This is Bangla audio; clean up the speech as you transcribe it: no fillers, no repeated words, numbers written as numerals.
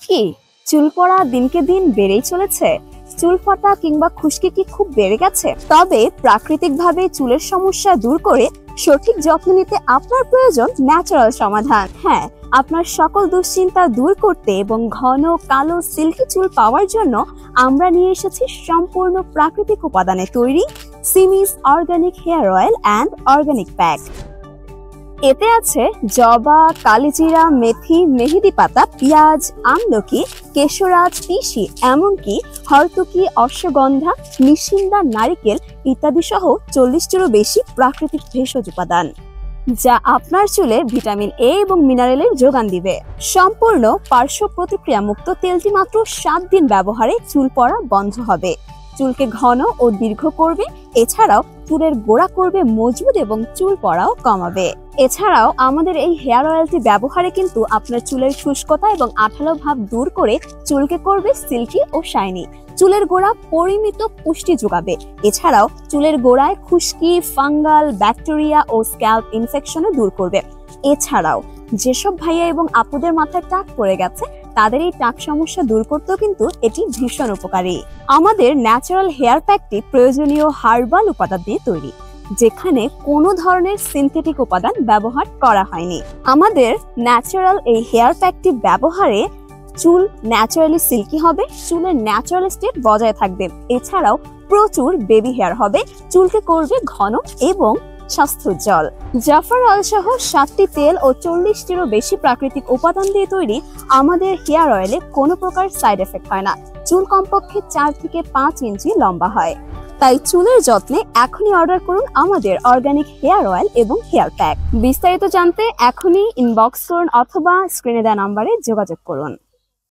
কি চুল পড়া দিনকে দিন বেড়েই চলেছে? চুল ফাটা কিংবা খুশকি কি খুব বেড়ে গেছে? তবে প্রাকৃতিকভাবে চুলের সমস্যা দূর করে সঠিক যত্ন নিতে আপনার প্রয়োজন ন্যাচারাল সমাধান। হ্যাঁ, আপনার সকল দুশ্চিন্তা দূর করতে এবং ঘন কালো সিল্কি চুল পাওয়ার জন্য আমরা নিয়ে এসেছি সম্পূর্ণ প্রাকৃতিক উপাদানে তৈরি সিমিস organic hair oil and organic pack. এতে আছে জবা, কালিজিরা, মেথি, মেহেদি পাতা, পেঁয়াজ, আমলকি, কেশরাজ, তিসি, এমনকি হরতুকি, অশ্বগন্ধা, নিশিন্দা, নারিকেল ইত্যাদি সহ 40টিরও বেশি প্রাকৃতিক ভেষজ উপাদান, যা আপনার চুলে ভিটামিন এ এবং মিনারেলের যোগান দিবে। সম্পূর্ণ পার্শ্ব প্রতিক্রিয়া মুক্ত তেলটি মাত্র 7 দিন ব্যবহারে চুল পড়া বন্ধ হবে, চুলকে ঘন ও দীর্ঘ করবে, এছাড়াও চুলের গোড়া করবে মজবুত এবং চুল পড়াও কমাবে। এছাড়াও আমাদের এই হেয়ার অয়েলটি ব্যবহারে কিন্তু আপনার চুলের শুষ্কতা এবং আঠালো ভাব দূর করে চুলকে করবে সিল্কি ও শাইনি। চুলের গোড়া পরিমিত পুষ্টি যোগাবে। এছাড়াও চুলের গোড়ায় খুশকি, ফাঙ্গাল, ব্যাকটেরিয়া ও স্ক্যাল্প ইনফেকশনও দূর করবে। এছাড়াও যেসব ভাইয়া এবং আপুদের মাথায় টাক পড়ে গেছে তাদের এই টাক সমস্যা দূর করতেও কিন্তু এটি ভীষণ উপকারী। আমাদের ন্যাচারাল হেয়ার প্যাকটি প্রয়োজনীয় হার্বাল উপাদান দিয়ে তৈরি, যেখানে কোনো ধরনের সিনথেটিক উপাদান ব্যবহার করা হয়নি। আমাদের ন্যাচারাল এই হেয়ার প্যাকটি ব্যবহারে চুল ন্যাচারালি সিল্কি হবে, চুলের ন্যাচারাল স্টেট বজায় থাকবে। এছাড়াও প্রচুর বেবি হেয়ার হবে, চুলকে করবে ঘন এবং স্বাস্থ্যোজ্জ্বল। জাফর অয়েল সহ 7টি তেল ও 40টিরও বেশি প্রাকৃতিক উপাদান দিয়ে তৈরি আমাদের হেয়ার অয়েলে কোনো প্রকার সাইড এফেক্ট হয় না। চুল কমপক্ষে 4 থেকে 5 ইঞ্চি লম্বা হয়। তাই চুলের যত্নে এখনই অর্ডার করুন আমাদের অর্গানিক হেয়ার অয়েল এবং হেয়ার প্যাক। বিস্তারিত জানতে এখনই ইনবক্স করুন অথবা স্ক্রিনে দেওয়া নম্বরে যোগাযোগ করুন।